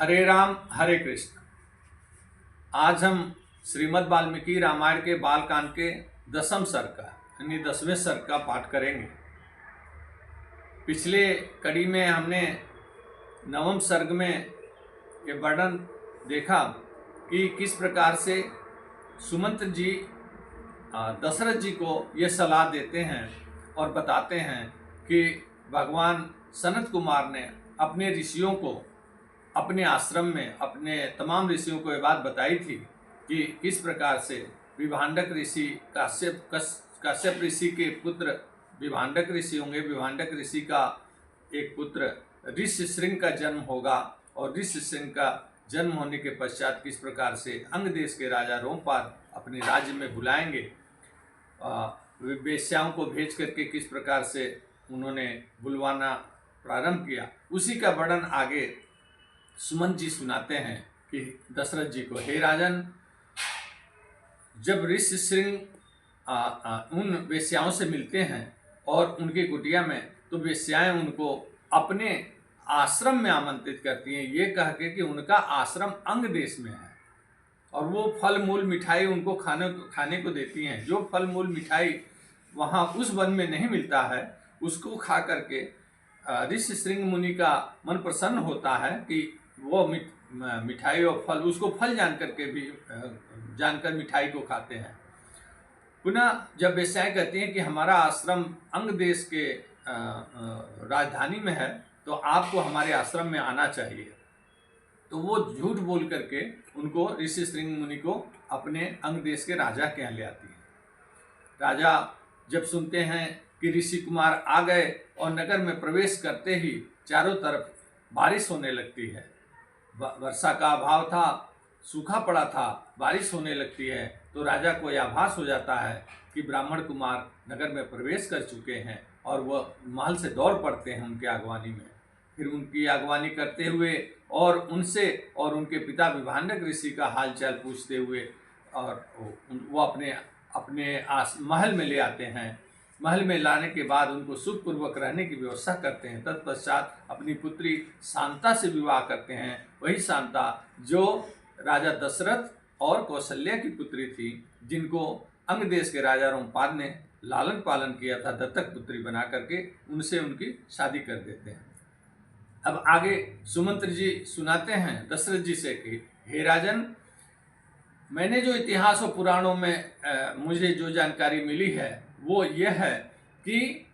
हरे राम हरे कृष्ण। आज हम श्रीमद् वाल्मीकि रामायण के बालकांड के 10वें सर्ग का यानी 10वें सर्ग का पाठ करेंगे। पिछले कड़ी में हमने 9वें सर्ग में ये वर्णन देखा कि किस प्रकार से सुमंत्र जी दशरथ जी को ये सलाह देते हैं और बताते हैं कि भगवान सनत कुमार ने अपने ऋषियों को अपने आश्रम में अपने तमाम ऋषियों को ये बात बताई थी कि किस प्रकार से विभांडक ऋषि कश्यप ऋषि के पुत्र विभांडक ऋषि होंगे। विभांडक ऋषि का एक पुत्र ऋष्यशृंग का जन्म होगा और ऋष्यशृंग का जन्म होने के पश्चात किस प्रकार से अंग देश के राजा रोमपाद अपने राज्य में बुलाएंगे, वेश्याओं को भेज करके किस प्रकार से उन्होंने बुलवाना प्रारंभ किया, उसी का वर्णन आगे सुमंत जी सुनाते हैं कि दशरथ जी को, हे राजन, जब ऋष्यशृंग उन वेश्याओं से मिलते हैं और उनकी कुटिया में, तो वेश्याएं उनको अपने आश्रम में आमंत्रित करती हैं, ये कह के कि उनका आश्रम अंग देश में है और वो फल मूल मिठाई उनको खाने को देती हैं। जो फल मूल मिठाई वहाँ उस वन में नहीं मिलता है, उसको खा करके ऋष्यशृंग मुनि का मन प्रसन्न होता है कि वो मिठाई और फल, उसको फल जानकर मिठाई को खाते हैं। पुनः जब वेश्याएं कहती हैं कि हमारा आश्रम अंग देश के राजधानी में है, तो आपको हमारे आश्रम में आना चाहिए, तो वो झूठ बोल करके उनको ऋष्यशृंग मुनि को अपने अंग देश के राजा के यहाँ ले आती है। राजा जब सुनते हैं कि ऋषि कुमार आ गए और नगर में प्रवेश करते ही चारों तरफ बारिश होने लगती है। वर्षा का अभाव था, सूखा पड़ा था, बारिश होने लगती है, तो राजा को यह आभास हो जाता है कि ब्राह्मण कुमार नगर में प्रवेश कर चुके हैं और वह महल से दौड़ पड़ते हैं उनके अगवानी में। फिर उनकी अगवानी करते हुए और उनसे और उनके पिता विभांडक ऋषि का हालचाल पूछते हुए और वो अपने महल में ले आते हैं। महल में लाने के बाद उनको सुखपूर्वक रहने की व्यवस्था करते हैं। तत्पश्चात अपनी पुत्री शांता से विवाह करते हैं। वही शांता जो राजा दशरथ और कौशल्या की पुत्री थी, जिनको अंग देश के राजा रोमपाद ने लालन पालन किया था दत्तक पुत्री बना करके, उनसे उनकी शादी कर देते हैं। अब आगे सुमंत्र जी सुनाते हैं दशरथ जी से कि हे राजन, मैंने जो इतिहास और पुराणों में मुझे जो जानकारी मिली है वो ये है कि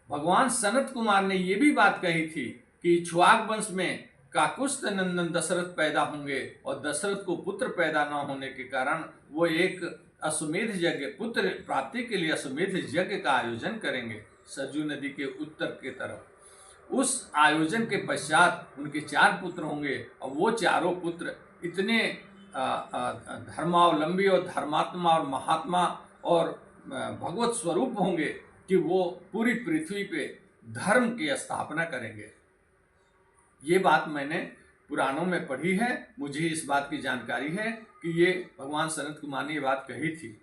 भगवान सनत कुमार ने ये भी बात कही थी कि इक्ष्वाक वंश में काकुस्थ नंदन दशरथ पैदा होंगे और दशरथ को पुत्र पैदा न होने के कारण वो एक अश्वमेध यज्ञ, पुत्र प्राप्ति के लिए अश्वमेध यज्ञ का आयोजन करेंगे सरजू नदी के उत्तर के तरफ। उस आयोजन के पश्चात उनके 4 पुत्र होंगे और वो चारों पुत्र इतने धर्मावलंबी और धर्मात्मा और महात्मा और भगवत स्वरूप होंगे कि वो पूरी पृथ्वी पे धर्म की स्थापना करेंगे। ये बात मैंने पुराणों में पढ़ी है, मुझे इस बात की जानकारी है कि ये भगवान सनत कुमार ने ये बात कही थी।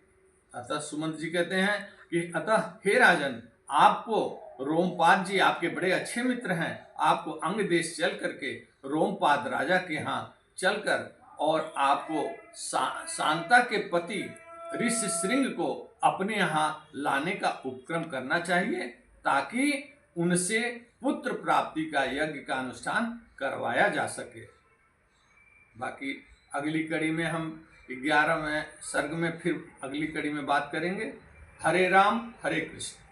अतः सुमंत जी कहते हैं कि अतः हे राजन, आपको रोमपाद जी आपके बड़े अच्छे मित्र हैं, आपको अंग देश चल करके रोमपाद राजा के यहाँ चलकर और आपको शांता के पति ऋष्यशृंग को अपने यहाँ लाने का उपक्रम करना चाहिए, ताकि उनसे पुत्र प्राप्ति का यज्ञ का अनुष्ठान करवाया जा सके। बाकी अगली कड़ी में हम 11वें सर्ग में फिर अगली कड़ी में बात करेंगे। हरे राम हरे कृष्ण।